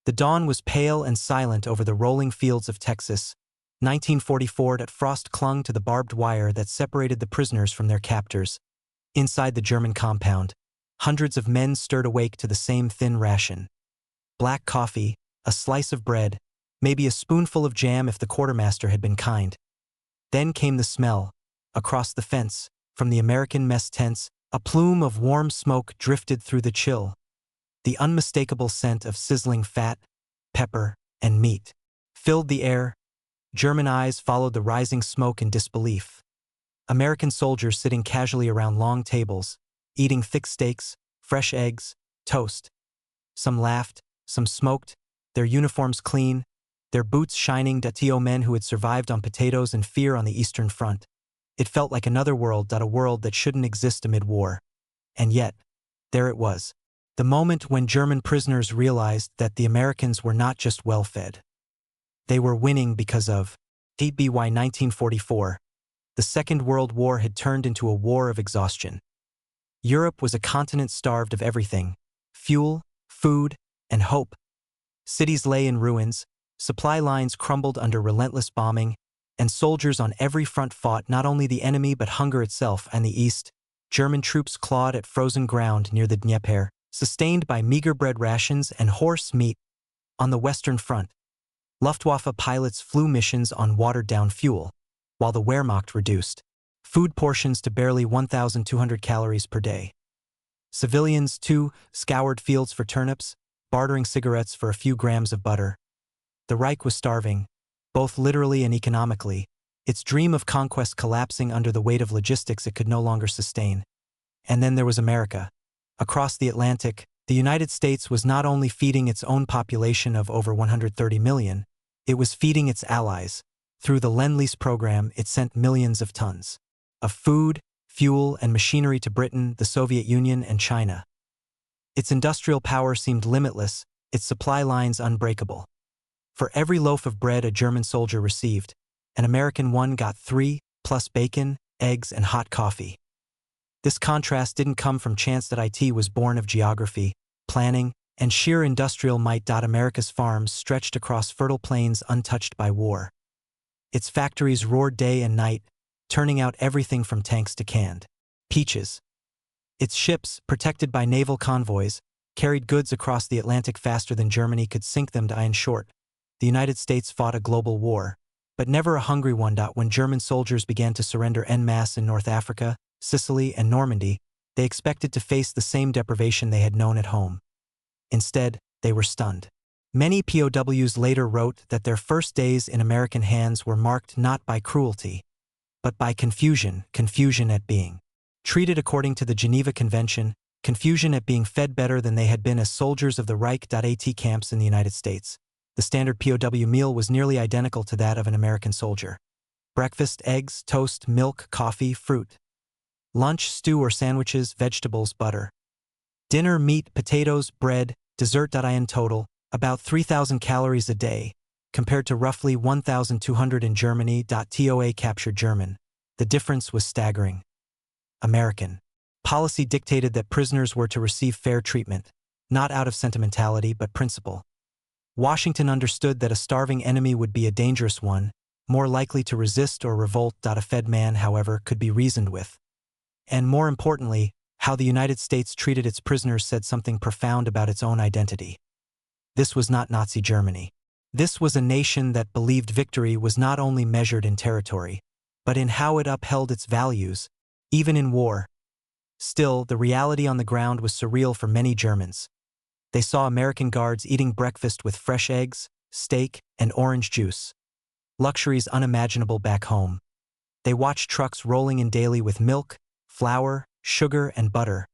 The dawn was pale and silent over the rolling fields of Texas. 1944. Frost clung to the barbed wire that separated the prisoners from their captors. Inside the German compound, hundreds of men stirred awake to the same thin ration. Black coffee, a slice of bread, maybe a spoonful of jam if the quartermaster had been kind. Then came the smell. Across the fence, from the American mess tents, a plume of warm smoke drifted through the chill. The unmistakable scent of sizzling fat, pepper, and meat filled the air. German eyes followed the rising smoke in disbelief. American soldiers sitting casually around long tables, eating thick steaks, fresh eggs, toast. Some laughed, some smoked, their uniforms clean, their boots shining. To men who had survived on potatoes and fear on the Eastern Front. It felt like another world. A world that shouldn't exist amid war. And yet, there it was. The moment when German prisoners realized that the Americans were not just well-fed. They were winning because of 8 by 1944. The Second World War had turned into a war of exhaustion. Europe was a continent starved of everything: fuel, food, and hope. Cities lay in ruins, supply lines crumbled under relentless bombing, and soldiers on every front fought not only the enemy but hunger itself. And the east, German troops clawed at frozen ground near the Dnieper, sustained by meager bread rations and horse meat. On the Western Front, Luftwaffe pilots flew missions on watered-down fuel, while the Wehrmacht reduced food portions to barely 1,200 calories per day. Civilians, too, scoured fields for turnips, bartering cigarettes for a few grams of butter. The Reich was starving, both literally and economically, its dream of conquest collapsing under the weight of logistics it could no longer sustain. And then there was America. Across the Atlantic, the United States was not only feeding its own population of over 130 million, it was feeding its allies. Through the Lend-Lease program, it sent millions of tons of food, fuel, and machinery to Britain, the Soviet Union, and China. Its industrial power seemed limitless, its supply lines unbreakable. For every loaf of bread a German soldier received, an American one got 3, plus bacon, eggs, and hot coffee. This contrast didn't come from chance. It was born of geography, planning, and sheer industrial might. America's farms stretched across fertile plains untouched by war. Its factories roared day and night, turning out everything from tanks to canned peaches. Its ships, protected by naval convoys, carried goods across the Atlantic faster than Germany could sink them. In short, the United States fought a global war, but never a hungry one. When German soldiers began to surrender en masse in North Africa, Sicily, and Normandy, they expected to face the same deprivation they had known at home. Instead, they were stunned. Many POWs later wrote that their first days in American hands were marked not by cruelty, but by confusion at being treated according to the Geneva Convention, confusion at being fed better than they had been as soldiers of the Reich. At camps in the United States, the standard POW meal was nearly identical to that of an American soldier. Breakfast: eggs, toast, milk, coffee, fruit. Lunch: stew or sandwiches, vegetables, butter. Dinner: meat, potatoes, bread, dessert. In total, about 3,000 calories a day, compared to roughly 1,200 in Germany. TOA captured German. The difference was staggering. American policy dictated that prisoners were to receive fair treatment, not out of sentimentality but principle. Washington understood that a starving enemy would be a dangerous one, more likely to resist or revolt. A fed man, however, could be reasoned with. And more importantly, how the United States treated its prisoners said something profound about its own identity. This was not Nazi Germany. This was a nation that believed victory was not only measured in territory, but in how it upheld its values, even in war. Still, the reality on the ground was surreal for many Germans. They saw American guards eating breakfast with fresh eggs, steak, and orange juice. Luxuries unimaginable back home. They watched trucks rolling in daily with milk, flour, sugar, and butter.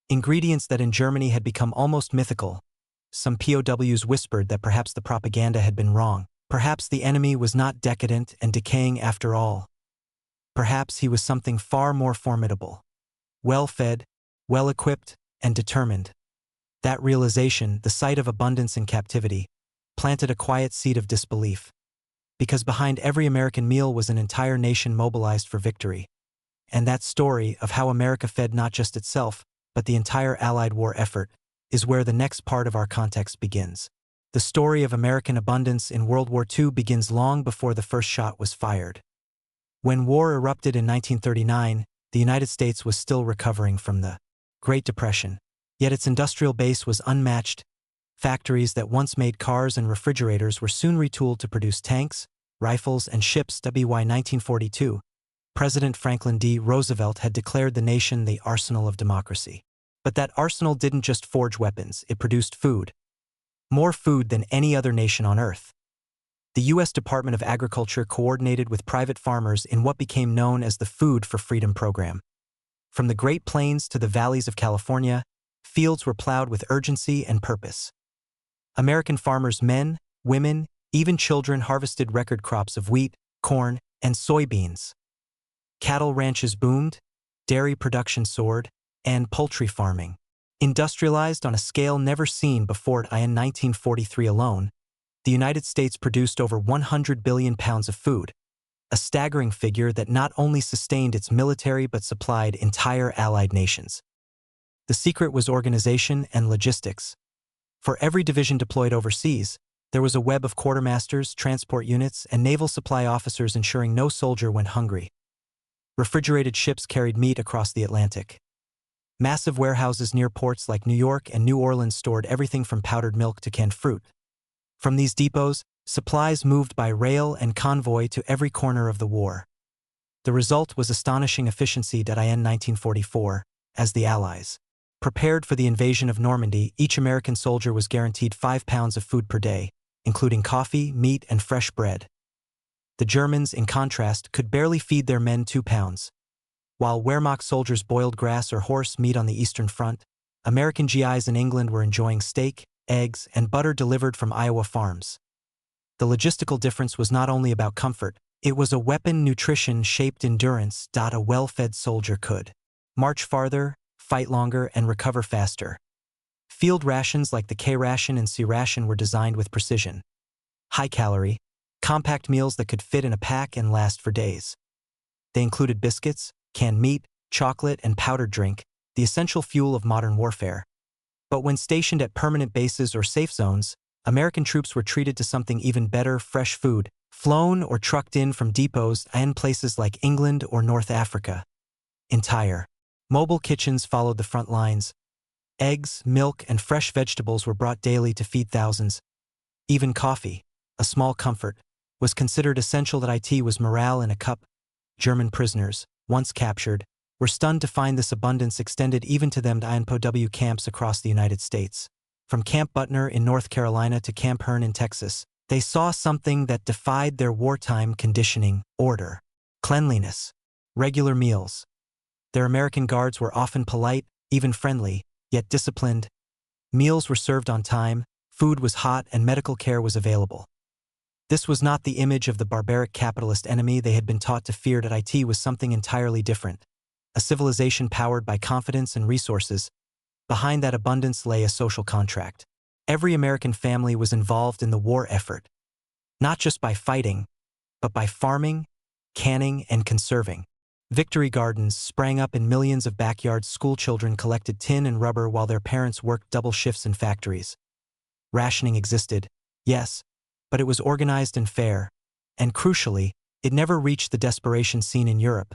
Ingredients that in Germany had become almost mythical. Some POWs whispered that perhaps the propaganda had been wrong. Perhaps the enemy was not decadent and decaying after all. Perhaps he was something far more formidable. Well-fed, well-equipped, and determined. That realization, the sight of abundance in captivity, planted a quiet seed of disbelief. Because behind every American meal was an entire nation mobilized for victory. And that story of how America fed not just itself, but the entire Allied war effort, is where the next part of our context begins. The story of American abundance in World War II begins long before the first shot was fired. When war erupted in 1939, the United States was still recovering from the Great Depression. Yet its industrial base was unmatched. Factories that once made cars and refrigerators were soon retooled to produce tanks, rifles, and ships. By 1942, President Franklin D. Roosevelt had declared the nation the arsenal of democracy. But that arsenal didn't just forge weapons, it produced food. More food than any other nation on Earth. The U.S. Department of Agriculture coordinated with private farmers in what became known as the Food for Freedom program. From the Great Plains to the valleys of California, fields were plowed with urgency and purpose. American farmers, men, women, even children, harvested record crops of wheat, corn, and soybeans. Cattle ranches boomed, dairy production soared, and poultry farming industrialized on a scale never seen before. In 1943 alone, the United States produced over 100 billion pounds of food, a staggering figure that not only sustained its military but supplied entire allied nations. The secret was organization and logistics. For every division deployed overseas, there was a web of quartermasters, transport units, and naval supply officers ensuring no soldier went hungry. Refrigerated ships carried meat across the Atlantic. Massive warehouses near ports like New York and New Orleans stored everything from powdered milk to canned fruit. From these depots, supplies moved by rail and convoy to every corner of the war. The result was astonishing efficiency. In 1944, as the Allies prepared for the invasion of Normandy, each American soldier was guaranteed 5 pounds of food per day, including coffee, meat, and fresh bread. The Germans, in contrast, could barely feed their men 2 pounds. While Wehrmacht soldiers boiled grass or horse meat on the Eastern Front, American GIs in England were enjoying steak, eggs, and butter delivered from Iowa farms. The logistical difference was not only about comfort, it was a weapon nutrition-shaped endurance. A well-fed soldier could march farther, fight longer, and recover faster. Field rations like the K ration and C ration were designed with precision. High-calorie, compact meals that could fit in a pack and last for days. They included biscuits, canned meat, chocolate, and powdered drink, the essential fuel of modern warfare. But when stationed at permanent bases or safe zones, American troops were treated to something even better: fresh food, flown or trucked in from depots in places like England or North Africa. Entire mobile kitchens followed the front lines. Eggs, milk, and fresh vegetables were brought daily to feed thousands. Even coffee, a small comfort, was considered essential. It was morale in a cup. German prisoners, once captured, were stunned to find this abundance extended even to them. In POW camps across the United States. From Camp Butner in North Carolina to Camp Hearn in Texas, they saw something that defied their wartime conditioning: order, cleanliness, regular meals. Their American guards were often polite, even friendly, yet disciplined. Meals were served on time, food was hot, and medical care was available. This was not the image of the barbaric capitalist enemy they had been taught to fear. It was something entirely different. A civilization powered by confidence and resources. Behind that abundance lay a social contract. Every American family was involved in the war effort, not just by fighting, but by farming, canning, and conserving. Victory gardens sprang up in millions of backyards. Schoolchildren collected tin and rubber while their parents worked double shifts in factories. Rationing existed, yes, but it was organized and fair, and crucially, it never reached the desperation seen in Europe.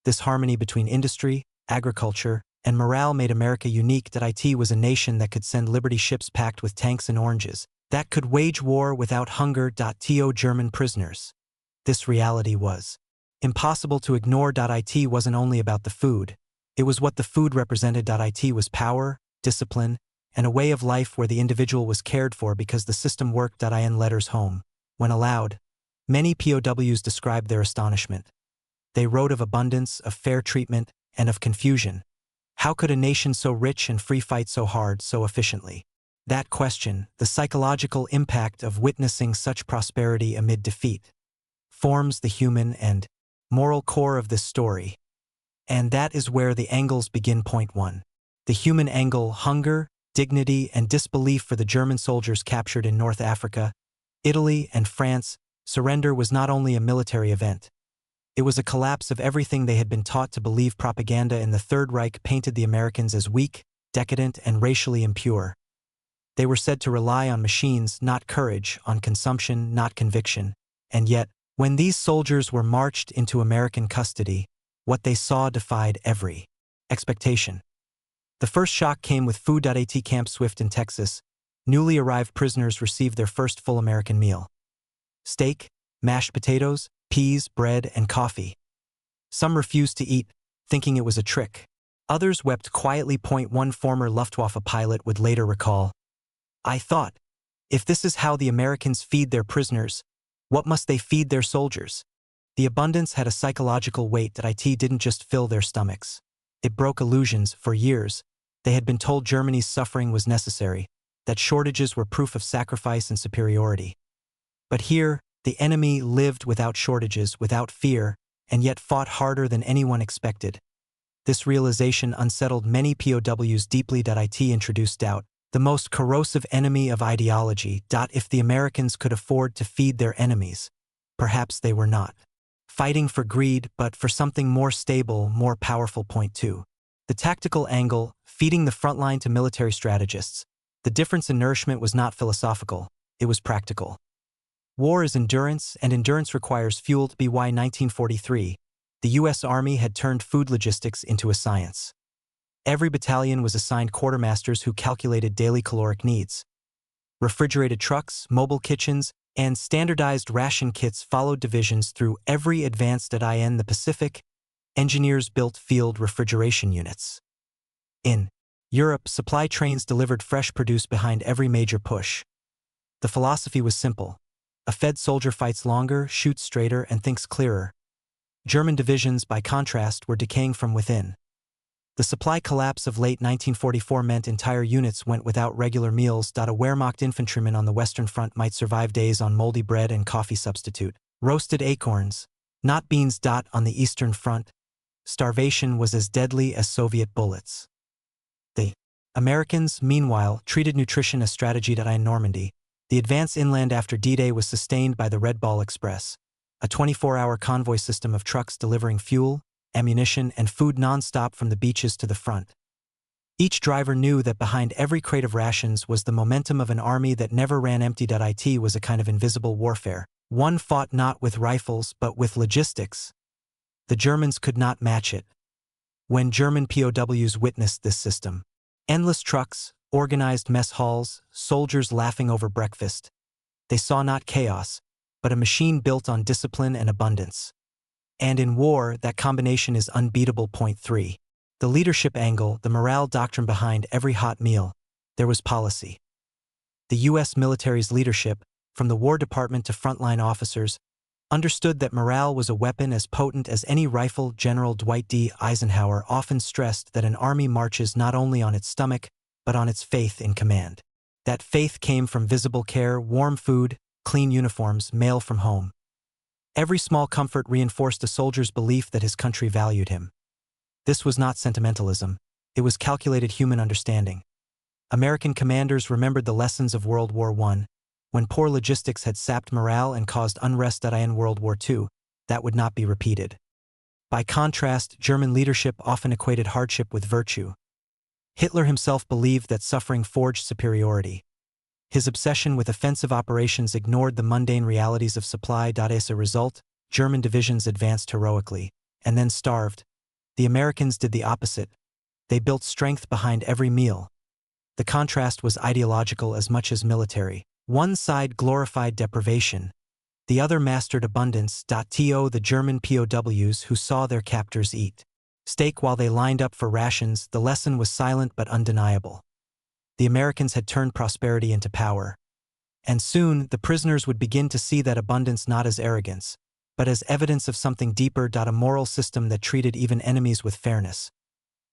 This harmony between industry, agriculture, and morale made America unique. It was a nation that could send Liberty ships packed with tanks and oranges, that could wage war without hunger. To German prisoners, this reality was impossible to ignore. It wasn't only about the food, it was what the food represented. It was power, discipline, and a way of life where the individual was cared for because the system worked. In letters home, when aloud, many POWs described their astonishment. They wrote of abundance, of fair treatment, and of confusion. How could a nation so rich and free fight so hard, so efficiently? That question, the psychological impact of witnessing such prosperity amid defeat, forms the human and moral core of this story. And that is where the angles begin. Point 1. The human angle: hunger, dignity, and disbelief for the German soldiers captured in North Africa, Italy, and France. Surrender was not only a military event. It was a collapse of everything they had been taught to believe. Propaganda in the Third Reich painted the Americans as weak, decadent, and racially impure. They were said to rely on machines, not courage, on consumption, not conviction. And yet, when these soldiers were marched into American custody, what they saw defied every expectation. The first shock came with food. At Camp Swift in Texas, newly arrived prisoners received their first full American meal. Steak, mashed potatoes, peas, bread, and coffee. Some refused to eat, thinking it was a trick. Others wept quietly. One former Luftwaffe pilot would later recall, "I thought, if this is how the Americans feed their prisoners, what must they feed their soldiers?" The abundance had a psychological weight that it didn't just fill their stomachs. It broke illusions. For years, they had been told Germany's suffering was necessary, that shortages were proof of sacrifice and superiority. But here, the enemy lived without shortages, without fear, and yet fought harder than anyone expected. This realization unsettled many POWs deeply. It introduced doubt, the most corrosive enemy of ideology. If the Americans could afford to feed their enemies, perhaps they were not fighting for greed, but for something more stable, more powerful. Point 2. The tactical angle, feeding the front line to military strategists. The difference in nourishment was not philosophical, it was practical. War is endurance, and endurance requires fuel. By 1943, the U.S. Army had turned food logistics into a science. Every battalion was assigned quartermasters who calculated daily caloric needs. Refrigerated trucks, mobile kitchens, and standardized ration kits followed divisions through every advanced. In the Pacific, engineers built field refrigeration units. In Europe, supply trains delivered fresh produce behind every major push. The philosophy was simple. A fed soldier fights longer, shoots straighter, and thinks clearer. German divisions, by contrast, were decaying from within. The supply collapse of late 1944 meant entire units went without regular meals. A Wehrmacht infantryman on the Western Front might survive days on moldy bread and coffee substitute. Roasted acorns, not beans. On the Eastern Front, starvation was as deadly as Soviet bullets. The Americans, meanwhile, treated nutrition as strategy. In Normandy, the advance inland after D-Day was sustained by the Red Ball Express, a 24-hour convoy system of trucks delivering fuel, ammunition, and food non-stop from the beaches to the front. Each driver knew that behind every crate of rations was the momentum of an army that never ran empty. It was a kind of invisible warfare. One fought not with rifles but with logistics. The Germans could not match it. When German POWs witnessed this system, endless trucks, organized mess halls, soldiers laughing over breakfast, they saw not chaos, but a machine built on discipline and abundance. And in war, that combination is unbeatable. Point 3. The leadership angle, the morale doctrine behind every hot meal. There was policy. The U.S. military's leadership, from the War Department to frontline officers, understood that morale was a weapon as potent as any rifle. General Dwight D. Eisenhower often stressed that an army marches not only on its stomach, but on its faith in command. That faith came from visible care, warm food, clean uniforms, mail from home. Every small comfort reinforced a soldier's belief that his country valued him. This was not sentimentalism, it was calculated human understanding. American commanders remembered the lessons of World War I, when poor logistics had sapped morale and caused unrest. In World War II, that would not be repeated. By contrast, German leadership often equated hardship with virtue. Hitler himself believed that suffering forged superiority. His obsession with offensive operations ignored the mundane realities of supply. As a result, German divisions advanced heroically, and then starved. The Americans did the opposite. They built strength behind every meal. The contrast was ideological as much as military. One side glorified deprivation. The other mastered abundance. The German POWs who saw their captors eat steak while they lined up for rations, the lesson was silent but undeniable. The Americans had turned prosperity into power. And soon, the prisoners would begin to see that abundance not as arrogance, but as evidence of something deeper. A moral system that treated even enemies with fairness.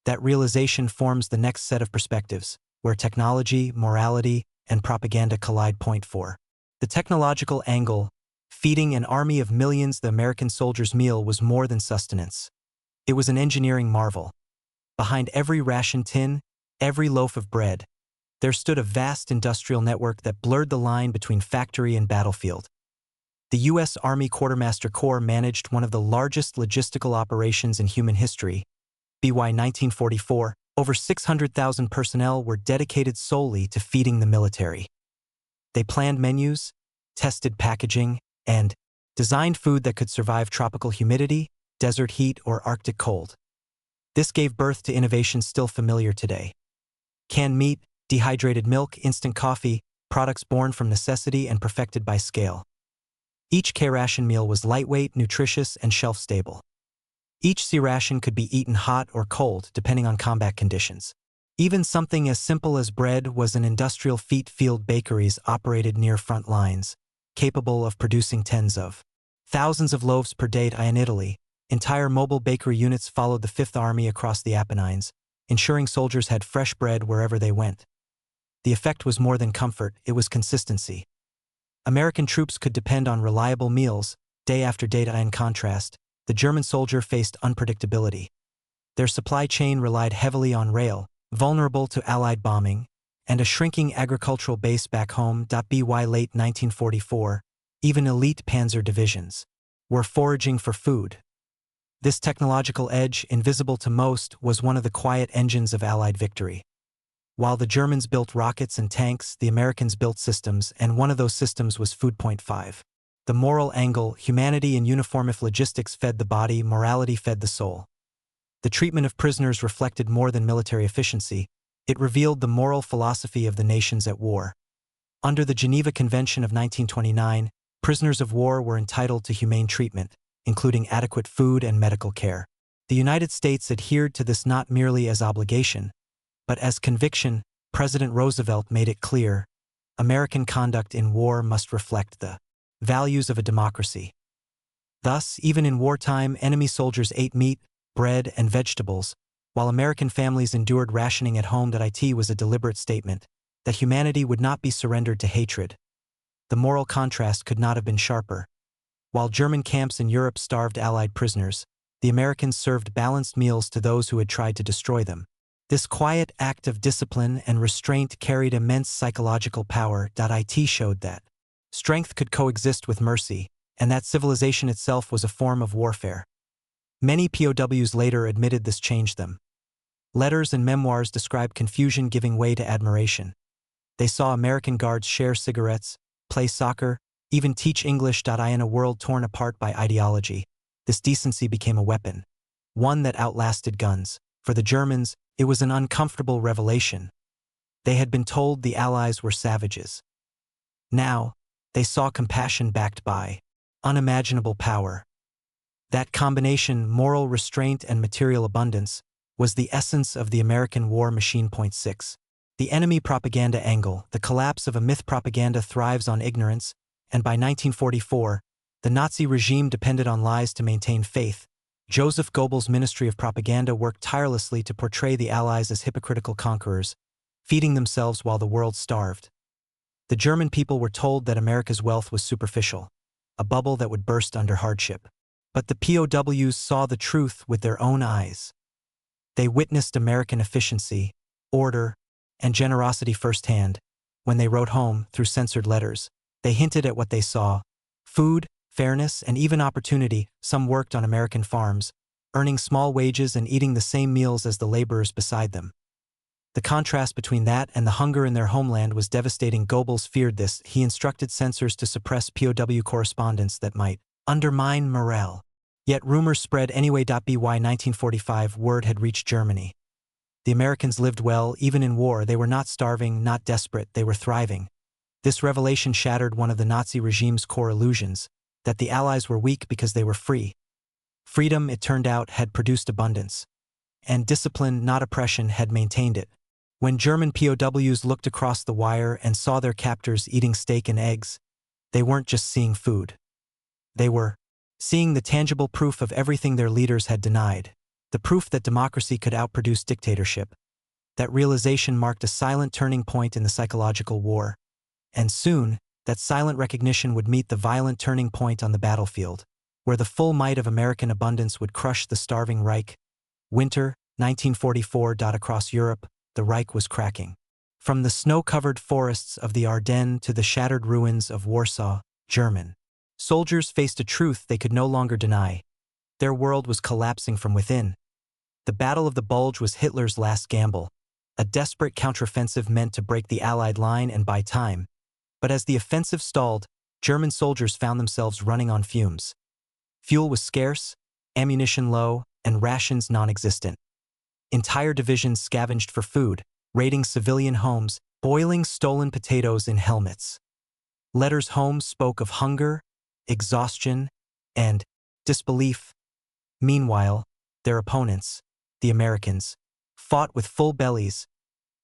That realization forms the next set of perspectives, where technology, morality, and propaganda collide. Point 4. The technological angle, feeding an army of millions. The American soldier's meal was more than sustenance. It was an engineering marvel. Behind every ration tin, every loaf of bread, there stood a vast industrial network that blurred the line between factory and battlefield. The U.S. Army Quartermaster Corps managed one of the largest logistical operations in human history. By 1944, Over 600,000 personnel were dedicated solely to feeding the military. They planned menus, tested packaging, and designed food that could survive tropical humidity, desert heat, or Arctic cold. This gave birth to innovations still familiar today. Canned meat, dehydrated milk, instant coffee, products born from necessity and perfected by scale. Each K ration meal was lightweight, nutritious, and shelf-stable. Each C ration could be eaten hot or cold, depending on combat conditions. Even something as simple as bread was an industrial feat. Field bakeries operated near front lines, capable of producing tens of thousands of loaves per day. In Italy, entire mobile bakery units followed the Fifth Army across the Apennines, ensuring soldiers had fresh bread wherever they went. The effect was more than comfort, it was consistency. American troops could depend on reliable meals, day after day. In contrast, the German soldier faced unpredictability. Their supply chain relied heavily on rail, vulnerable to Allied bombing, and a shrinking agricultural base back home. By late 1944, even elite panzer divisions were foraging for food. This technological edge, invisible to most, was one of the quiet engines of Allied victory. While the Germans built rockets and tanks, the Americans built systems, and one of those systems was food. 5. The moral angle, humanity in uniform. If logistics fed the body, morality fed the soul. The treatment of prisoners reflected more than military efficiency, it revealed the moral philosophy of the nations at war. Under the Geneva Convention of 1929, prisoners of war were entitled to humane treatment, including adequate food and medical care. The United States adhered to this not merely as obligation, but as conviction. President Roosevelt made it clear, American conduct in war must reflect the values of a democracy. Thus, even in wartime, enemy soldiers ate meat, bread, and vegetables, while American families endured rationing at home. It was a deliberate statement that humanity would not be surrendered to hatred. The moral contrast could not have been sharper. While German camps in Europe starved Allied prisoners, the Americans served balanced meals to those who had tried to destroy them. This quiet act of discipline and restraint carried immense psychological power. It showed that strength could coexist with mercy, and that civilization itself was a form of warfare. Many POWs later admitted this changed them. Letters and memoirs describe confusion giving way to admiration. They saw American guards share cigarettes, play soccer, even teach English. In a world torn apart by ideology, this decency became a weapon, one that outlasted guns. For the Germans, it was an uncomfortable revelation. They had been told the Allies were savages. Now, they saw compassion backed by unimaginable power. That combination, moral restraint and material abundance, was the essence of the American war machine. 6. The enemy propaganda angle. The collapse of a myth. Propaganda thrives on ignorance, and by 1944, the Nazi regime depended on lies to maintain faith. Joseph Goebbels' Ministry of Propaganda worked tirelessly to portray the Allies as hypocritical conquerors, feeding themselves while the world starved. The German people were told that America's wealth was superficial, a bubble that would burst under hardship. But the POWs saw the truth with their own eyes. They witnessed American efficiency, order, and generosity firsthand. When they wrote home through censored letters, they hinted at what they saw: food, fairness, and even opportunity. Some worked on American farms, earning small wages and eating the same meals as the laborers beside them. The contrast between that and the hunger in their homeland was devastating. Goebbels feared this. He instructed censors to suppress POW correspondence that might undermine morale. Yet rumors spread anyway. By 1945, word had reached Germany. The Americans lived well, even in war. They were not starving, not desperate, they were thriving. This revelation shattered one of the Nazi regime's core illusions, that the Allies were weak because they were free. Freedom, it turned out, had produced abundance. And discipline, not oppression, had maintained it. When German POWs looked across the wire and saw their captors eating steak and eggs, they weren't just seeing food. They were seeing the tangible proof of everything their leaders had denied, the proof that democracy could outproduce dictatorship. That realization marked a silent turning point in the psychological war. And soon, that silent recognition would meet the violent turning point on the battlefield, where the full might of American abundance would crush the starving Reich. Winter, 1944. Across Europe, the Reich was cracking. From the snow-covered forests of the Ardennes to the shattered ruins of Warsaw, German soldiers faced a truth they could no longer deny. Their world was collapsing from within. The Battle of the Bulge was Hitler's last gamble, a desperate counteroffensive meant to break the Allied line and buy time. But as the offensive stalled, German soldiers found themselves running on fumes. Fuel was scarce, ammunition low, and rations non-existent. Entire divisions scavenged for food, raiding civilian homes, boiling stolen potatoes in helmets. Letters home spoke of hunger, exhaustion, and disbelief. Meanwhile, their opponents, the Americans, fought with full bellies.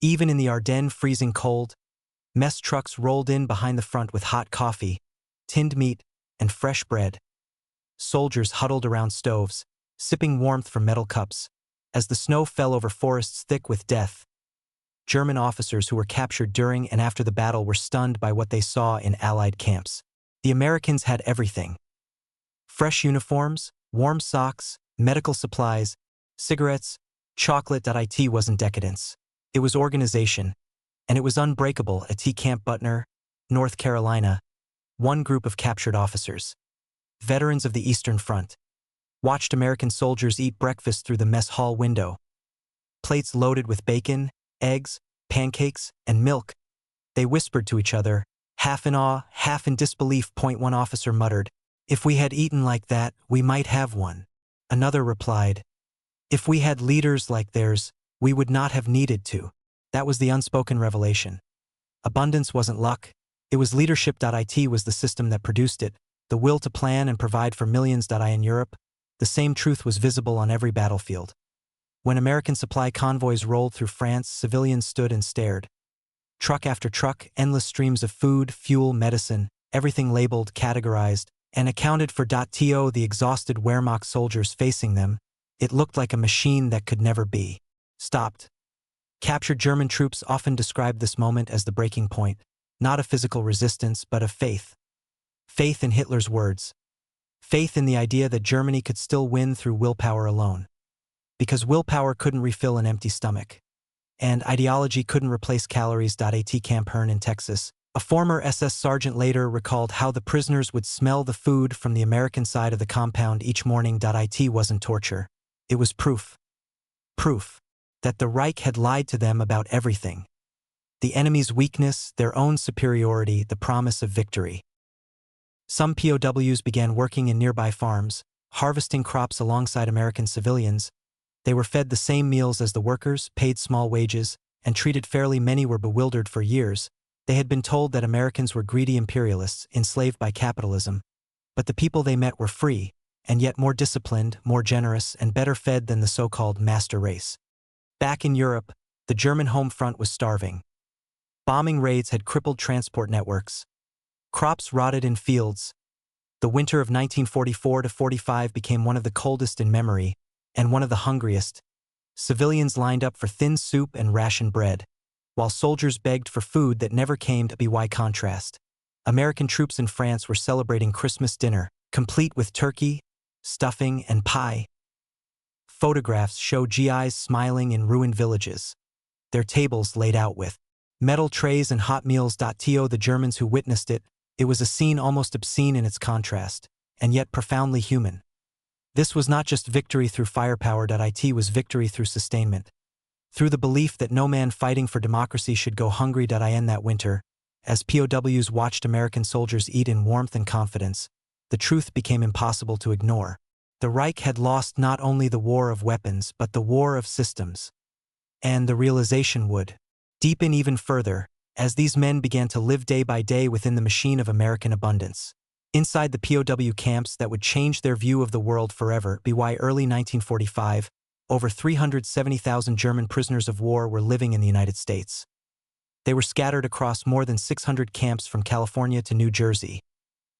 Even in the Ardennes freezing cold, mess trucks rolled in behind the front with hot coffee, tinned meat, and fresh bread. Soldiers huddled around stoves, sipping warmth from metal cups, as the snow fell over forests thick with death. German officers who were captured during and after the battle were stunned by what they saw in Allied camps. The Americans had everything. Fresh uniforms, warm socks, medical supplies, cigarettes, chocolate. It wasn't decadence. It was organization, and it was unbreakable at Camp Butner, North Carolina. One group of captured officers, veterans of the Eastern Front, watched American soldiers eat breakfast through the mess hall window. Plates loaded with bacon, eggs, pancakes, and milk. They whispered to each other, half in awe, half in disbelief. One officer muttered, "If we had eaten like that, we might have won." Another replied, "If we had leaders like theirs, we would not have needed to." That was the unspoken revelation. Abundance wasn't luck, it was leadership. It was the system that produced it, the will to plan and provide for millions. In Europe, the same truth was visible on every battlefield. When American supply convoys rolled through France, civilians stood and stared. Truck after truck, endless streams of food, fuel, medicine, everything labeled, categorized, and accounted for. The exhausted Wehrmacht soldiers facing them, it looked like a machine that could never be stopped. Captured German troops often described this moment as the breaking point, not of physical resistance but of faith. Faith in Hitler's words. Faith in the idea that Germany could still win through willpower alone. Because willpower couldn't refill an empty stomach. And ideology couldn't replace calories. At Camp Hearn in Texas, a former SS sergeant later recalled how the prisoners would smell the food from the American side of the compound each morning. It wasn't torture. It was proof. Proof that the Reich had lied to them about everything. The enemy's weakness, their own superiority, the promise of victory. Some POWs began working in nearby farms, harvesting crops alongside American civilians. They were fed the same meals as the workers, paid small wages, and treated fairly. Many were bewildered. For years, they had been told that Americans were greedy imperialists, enslaved by capitalism. But the people they met were free, and yet more disciplined, more generous, and better fed than the so-called master race. Back in Europe, the German home front was starving. Bombing raids had crippled transport networks. Crops rotted in fields. The winter of 1944-45 became one of the coldest in memory, and one of the hungriest. Civilians lined up for thin soup and ration bread, while soldiers begged for food that never came. By contrast, American troops in France were celebrating Christmas dinner, complete with turkey, stuffing, and pie. Photographs show GIs smiling in ruined villages, their tables laid out with metal trays and hot meals. The Germans who witnessed it, it was a scene almost obscene in its contrast, and yet profoundly human. This was not just victory through firepower. It was victory through sustainment. Through the belief that no man fighting for democracy should go hungry. In that winter, as POWs watched American soldiers eat in warmth and confidence, the truth became impossible to ignore. The Reich had lost not only the war of weapons but the war of systems. And the realization would deepen even further as these men began to live day by day within the machine of American abundance. Inside the POW camps that would change their view of the world forever. By early 1945, over 370,000 German prisoners of war were living in the United States. They were scattered across more than 600 camps from California to New Jersey.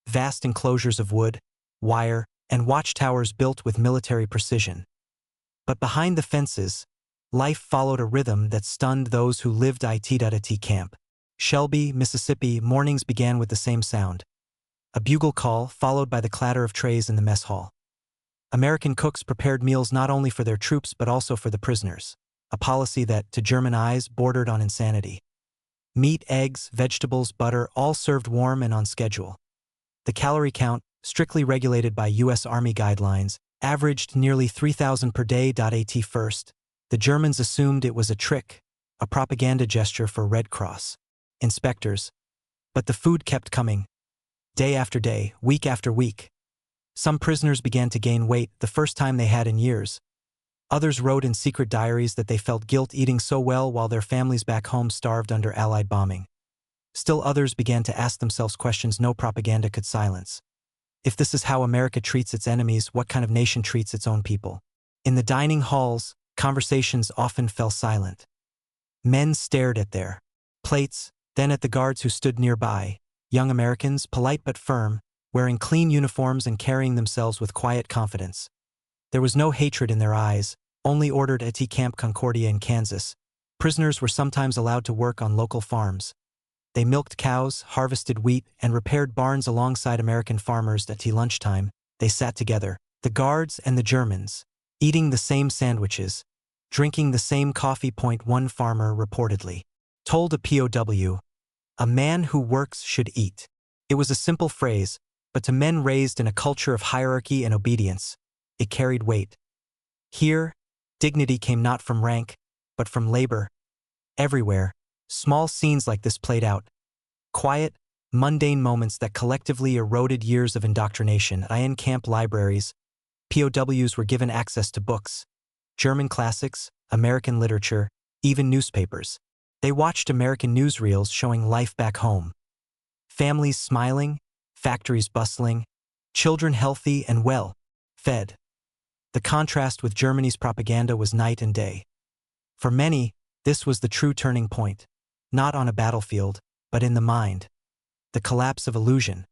Vast enclosures of wood, wire, and watchtowers built with military precision. But behind the fences, life followed a rhythm that stunned those who lived. At Camp Shelby, Mississippi, mornings began with the same sound. A bugle call followed by the clatter of trays in the mess hall. American cooks prepared meals not only for their troops but also for the prisoners, a policy that, to German eyes, bordered on insanity. Meat, eggs, vegetables, butter, all served warm and on schedule. The calorie count, strictly regulated by U.S. Army guidelines, averaged nearly 3,000 per day. At first, the Germans assumed it was a trick, a propaganda gesture for Red Cross inspectors. But the food kept coming, day after day, week after week. Some prisoners began to gain weight, the first time they had in years. Others wrote in secret diaries that they felt guilt eating so well while their families back home starved under Allied bombing. Still others began to ask themselves questions no propaganda could silence. If this is how America treats its enemies, what kind of nation treats its own people? In the dining halls, conversations often fell silent. Men stared at their plates, then at the guards who stood nearby, young Americans, polite but firm, wearing clean uniforms and carrying themselves with quiet confidence. There was no hatred in their eyes, only ordered at Camp Concordia in Kansas. Prisoners were sometimes allowed to work on local farms. They milked cows, harvested wheat, and repaired barns alongside American farmers. At lunchtime, they sat together, the guards and the Germans, eating the same sandwiches, drinking the same coffee. One farmer reportedly told a POW, "A man who works should eat." It was a simple phrase, but to men raised in a culture of hierarchy and obedience, it carried weight. Here, dignity came not from rank, but from labor. Everywhere, small scenes like this played out. Quiet, mundane moments that collectively eroded years of indoctrination. In camp libraries, POWs were given access to books, German classics, American literature, even newspapers. They watched American newsreels showing life back home. Families smiling, factories bustling, children healthy and well fed. The contrast with Germany's propaganda was night and day. For many, this was the true turning point, not on a battlefield, but in the mind. The collapse of illusion.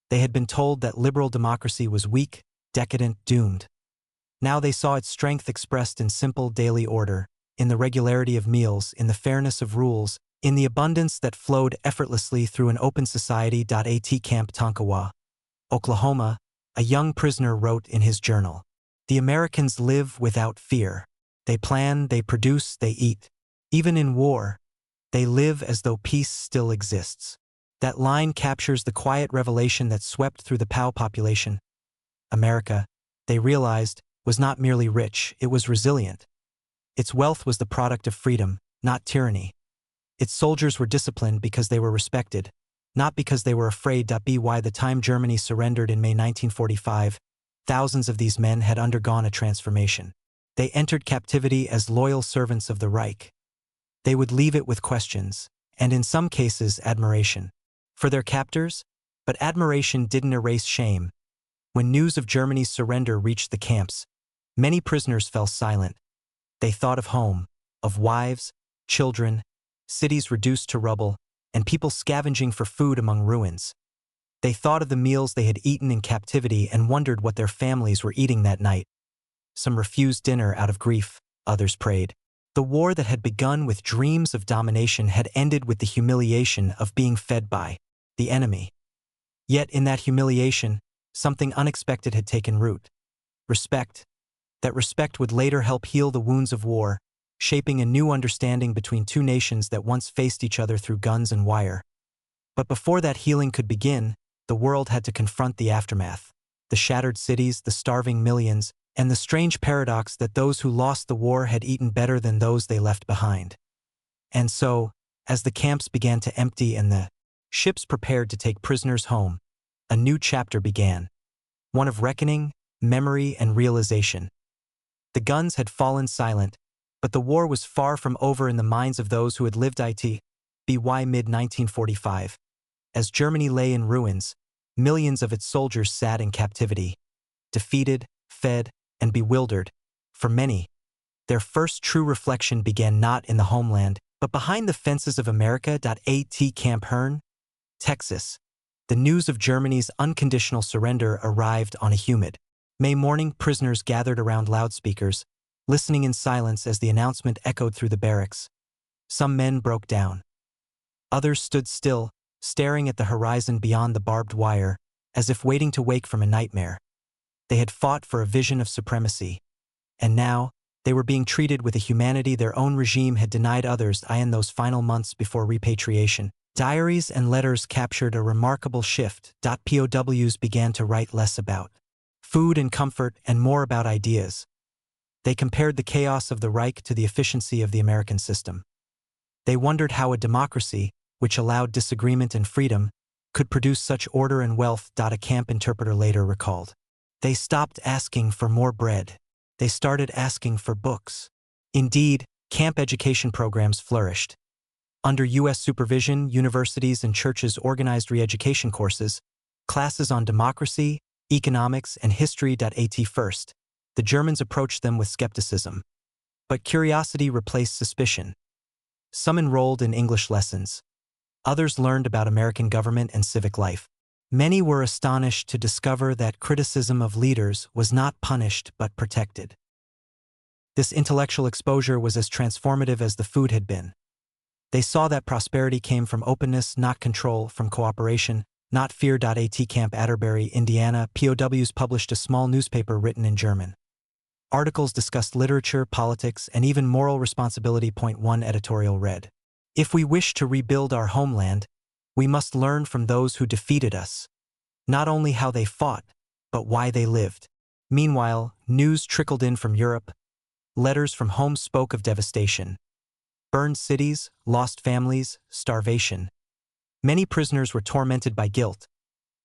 They had been told that liberal democracy was weak, decadent, doomed. Now they saw its strength expressed in simple daily order, in the regularity of meals, in the fairness of rules, in the abundance that flowed effortlessly through an open society. At Camp Tonkawa, Oklahoma, a young prisoner wrote in his journal, "The Americans live without fear. They plan, they produce, they eat. Even in war, they live as though peace still exists." That line captures the quiet revelation that swept through the POW population. America, they realized, was not merely rich, it was resilient. Its wealth was the product of freedom, not tyranny. Its soldiers were disciplined because they were respected, not because they were afraid. By the time Germany surrendered in May 1945, thousands of these men had undergone a transformation. They entered captivity as loyal servants of the Reich. They would leave it with questions, and in some cases admiration, for their captors, but admiration didn't erase shame. When news of Germany's surrender reached the camps, many prisoners fell silent. They thought of home, of wives, children, cities reduced to rubble, and people scavenging for food among ruins. They thought of the meals they had eaten in captivity and wondered what their families were eating that night. Some refused dinner out of grief, others prayed. The war that had begun with dreams of domination had ended with the humiliation of being fed by the enemy. Yet in that humiliation, something unexpected had taken root. Respect. That respect would later help heal the wounds of war, shaping a new understanding between two nations that once faced each other through guns and wire. But before that healing could begin, the world had to confront the aftermath. The shattered cities, the starving millions, and the strange paradox that those who lost the war had eaten better than those they left behind. And so, as the camps began to empty and the ships prepared to take prisoners home, a new chapter began. One of reckoning, memory, and realization. The guns had fallen silent, but the war was far from over in the minds of those who had lived it. By mid-1945. As Germany lay in ruins, millions of its soldiers sat in captivity. Defeated, fed, and bewildered. For many, their first true reflection began not in the homeland, but behind the fences of America. At Camp Hearn, Texas, the news of Germany's unconditional surrender arrived on a humid May morning. Prisoners gathered around loudspeakers, listening in silence as the announcement echoed through the barracks. Some men broke down. Others stood still, staring at the horizon beyond the barbed wire, as if waiting to wake from a nightmare. They had fought for a vision of supremacy, and now they were being treated with a humanity their own regime had denied others. In those final months before repatriation, diaries and letters captured a remarkable shift. POWs began to write less about food and comfort, and more about ideas. They compared the chaos of the Reich to the efficiency of the American system. They wondered how a democracy, which allowed disagreement and freedom, could produce such order and wealth. A camp interpreter later recalled. They stopped asking for more bread. They started asking for books. Indeed, camp education programs flourished. Under U.S. supervision, universities and churches organized re-education courses, classes on democracy, economics, and history. At first, the Germans approached them with skepticism. But curiosity replaced suspicion. Some enrolled in English lessons. Others learned about American government and civic life. Many were astonished to discover that criticism of leaders was not punished but protected. This intellectual exposure was as transformative as the food had been. They saw that prosperity came from openness, not control, from cooperation, not fear. At Camp Atterbury, Indiana, POWs published a small newspaper written in German. Articles discussed literature, politics, and even moral responsibility. One editorial read, "If we wish to rebuild our homeland, we must learn from those who defeated us, not only how they fought, but why they lived." Meanwhile, news trickled in from Europe. Letters from home spoke of devastation. Burned cities, lost families, starvation. Many prisoners were tormented by guilt.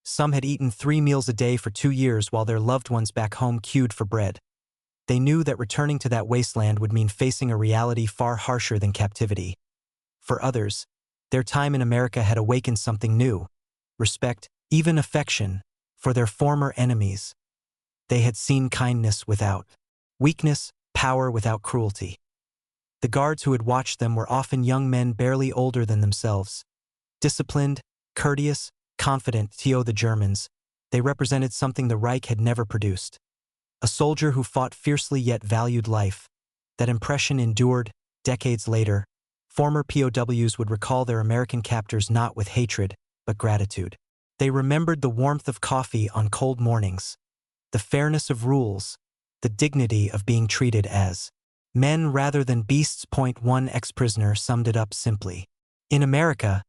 Some had eaten 3 meals a day for 2 years while their loved ones back home queued for bread. They knew that returning to that wasteland would mean facing a reality far harsher than captivity. For others, their time in America had awakened something new: respect, even affection, for their former enemies. They had seen kindness without weakness, power without cruelty. The guards who had watched them were often young men barely older than themselves. Disciplined, courteous, confident. The Germans, they represented something the Reich had never produced. A soldier who fought fiercely yet valued life. That impression endured. Decades later, former POWs would recall their American captors not with hatred, but gratitude. They remembered the warmth of coffee on cold mornings, the fairness of rules, the dignity of being treated as men rather than beasts. One ex-prisoner summed it up simply: "In America,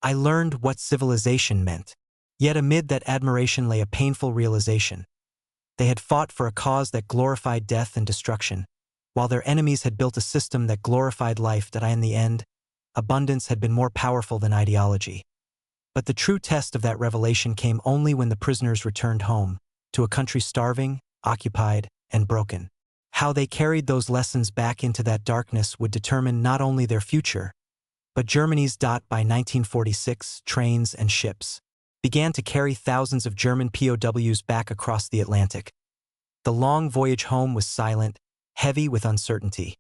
I learned what civilization meant." Yet amid that admiration lay a painful realization. They had fought for a cause that glorified death and destruction, while their enemies had built a system that glorified life. In the end, abundance had been more powerful than ideology. But the true test of that revelation came only when the prisoners returned home, to a country starving, occupied, and broken. How they carried those lessons back into that darkness would determine not only their future, but Germany's. By 1946, trains and ships began to carry thousands of German POWs back across the Atlantic. The long voyage home was silent, heavy with uncertainty.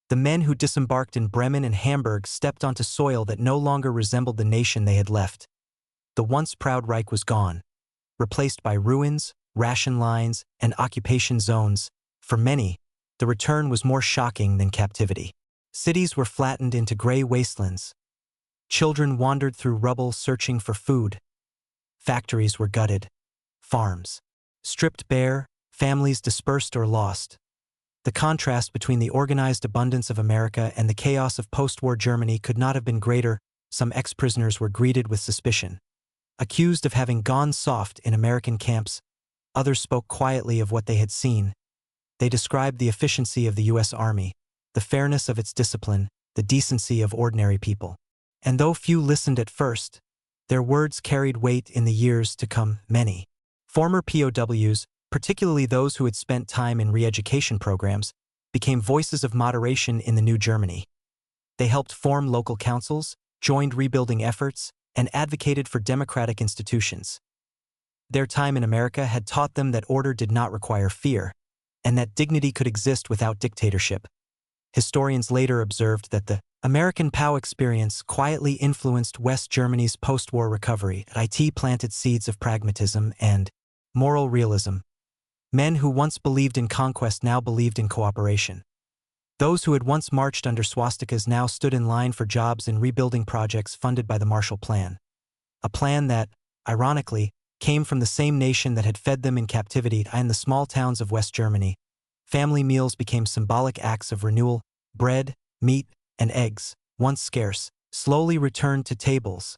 The men who disembarked in Bremen and Hamburg stepped onto soil that no longer resembled the nation they had left. The once proud Reich was gone, replaced by ruins, ration lines, and occupation zones. For many, the return was more shocking than captivity. Cities were flattened into gray wastelands. Children wandered through rubble searching for food. Factories were gutted. Farms stripped bare, families dispersed or lost. The contrast between the organized abundance of America and the chaos of post-war Germany could not have been greater. Some ex-prisoners were greeted with suspicion. Accused of having gone soft in American camps, others spoke quietly of what they had seen. They described the efficiency of the U.S. Army, the fairness of its discipline, the decency of ordinary people. And though few listened at first, their words carried weight in the years to come. Many former POWs, particularly those who had spent time in re-education programs, became voices of moderation in the new Germany. They helped form local councils, joined rebuilding efforts, and advocated for democratic institutions. Their time in America had taught them that order did not require fear, and that dignity could exist without dictatorship. Historians later observed that the American POW experience quietly influenced West Germany's post-war recovery. It planted seeds of pragmatism and moral realism. Men who once believed in conquest now believed in cooperation. Those who had once marched under swastikas now stood in line for jobs in rebuilding projects funded by the Marshall Plan. A plan that, ironically, came from the same nation that had fed them in captivity. In the small towns of West Germany, family meals became symbolic acts of renewal. Bread, meat, and eggs, once scarce, slowly returned to tables.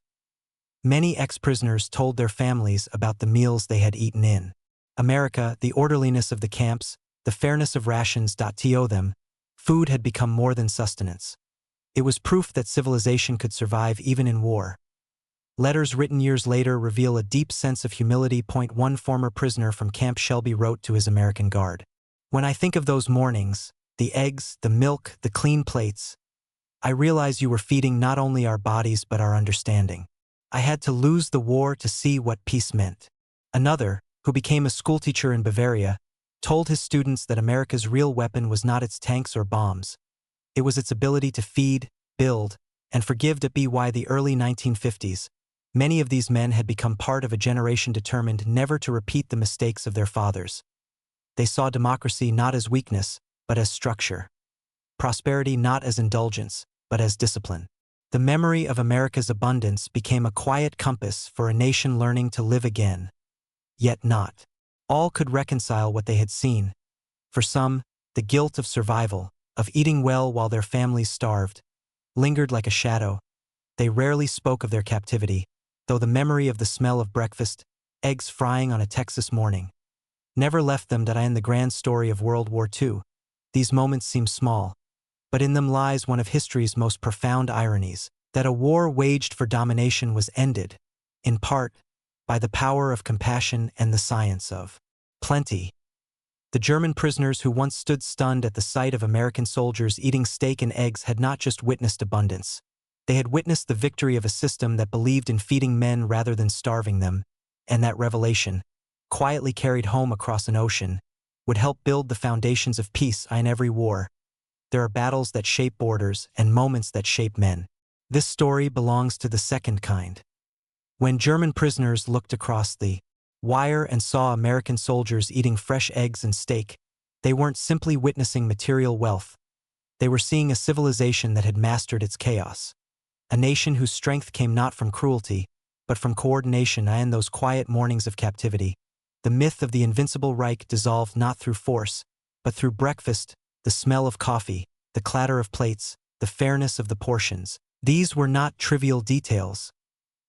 Many ex-prisoners told their families about the meals they had eaten in America, the orderliness of the camps, the fairness of rations. To them, food had become more than sustenance. It was proof that civilization could survive even in war. Letters written years later reveal a deep sense of humility. One former prisoner from Camp Shelby wrote to his American guard. When I think of those mornings, the eggs, the milk, the clean plates, I realize you were feeding not only our bodies but our understanding. I had to lose the war to see what peace meant. Another, who became a schoolteacher in Bavaria, told his students that America's real weapon was not its tanks or bombs. It was its ability to feed, build, and forgive. By the early 1950s, many of these men had become part of a generation determined never to repeat the mistakes of their fathers. They saw democracy not as weakness, but as structure. Prosperity not as indulgence, but as discipline. The memory of America's abundance became a quiet compass for a nation learning to live again. Yet not all could reconcile what they had seen. For some, the guilt of survival, of eating well while their families starved, lingered like a shadow. They rarely spoke of their captivity, though the memory of the smell of breakfast, eggs frying on a Texas morning, never left them. In the grand story of World War II, these moments seem small, but in them lies one of history's most profound ironies, that a war waged for domination was ended, in part, by the power of compassion and the science of plenty. The German prisoners who once stood stunned at the sight of American soldiers eating steak and eggs had not just witnessed abundance. They had witnessed the victory of a system that believed in feeding men rather than starving them, and that revelation, quietly carried home across an ocean, would help build the foundations of peace. In every war, there are battles that shape borders and moments that shape men. This story belongs to the second kind. When German prisoners looked across the wire and saw American soldiers eating fresh eggs and steak, they weren't simply witnessing material wealth. They were seeing a civilization that had mastered its chaos. A nation whose strength came not from cruelty, but from coordination. In those quiet mornings of captivity, the myth of the invincible Reich dissolved not through force, but through breakfast, the smell of coffee, the clatter of plates, the fairness of the portions. These were not trivial details.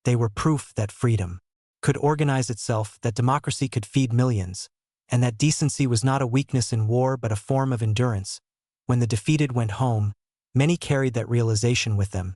They were proof that freedom could organize itself, that democracy could feed millions, and that decency was not a weakness in war but a form of endurance. When the defeated went home, many carried that realization with them.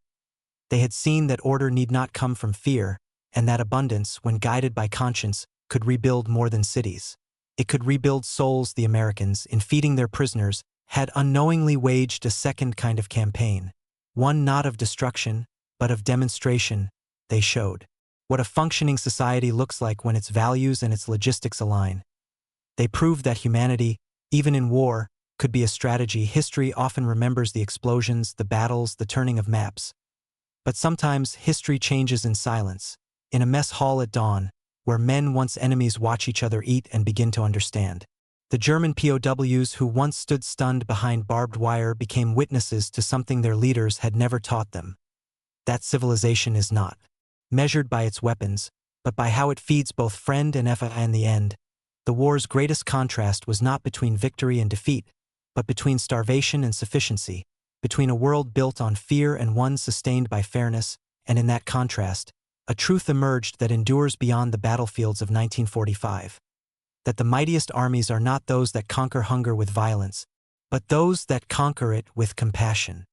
They had seen that order need not come from fear, and that abundance, when guided by conscience, could rebuild more than cities. It could rebuild souls. The Americans, in feeding their prisoners, had unknowingly waged a second kind of campaign, one not of destruction, but of demonstration. They showed what a functioning society looks like when its values and its logistics align. They proved that humanity, even in war, could be a strategy. History often remembers the explosions, the battles, the turning of maps. But sometimes history changes in silence, in a mess hall at dawn, where men once enemies watch each other eat and begin to understand. The German POWs who once stood stunned behind barbed wire became witnesses to something their leaders had never taught them. That civilization is not measured by its weapons, but by how it feeds both friend and foe. In the end, the war's greatest contrast was not between victory and defeat, but between starvation and sufficiency, between a world built on fear and one sustained by fairness. And in that contrast, a truth emerged that endures beyond the battlefields of 1945. That the mightiest armies are not those that conquer hunger with violence, but those that conquer it with compassion.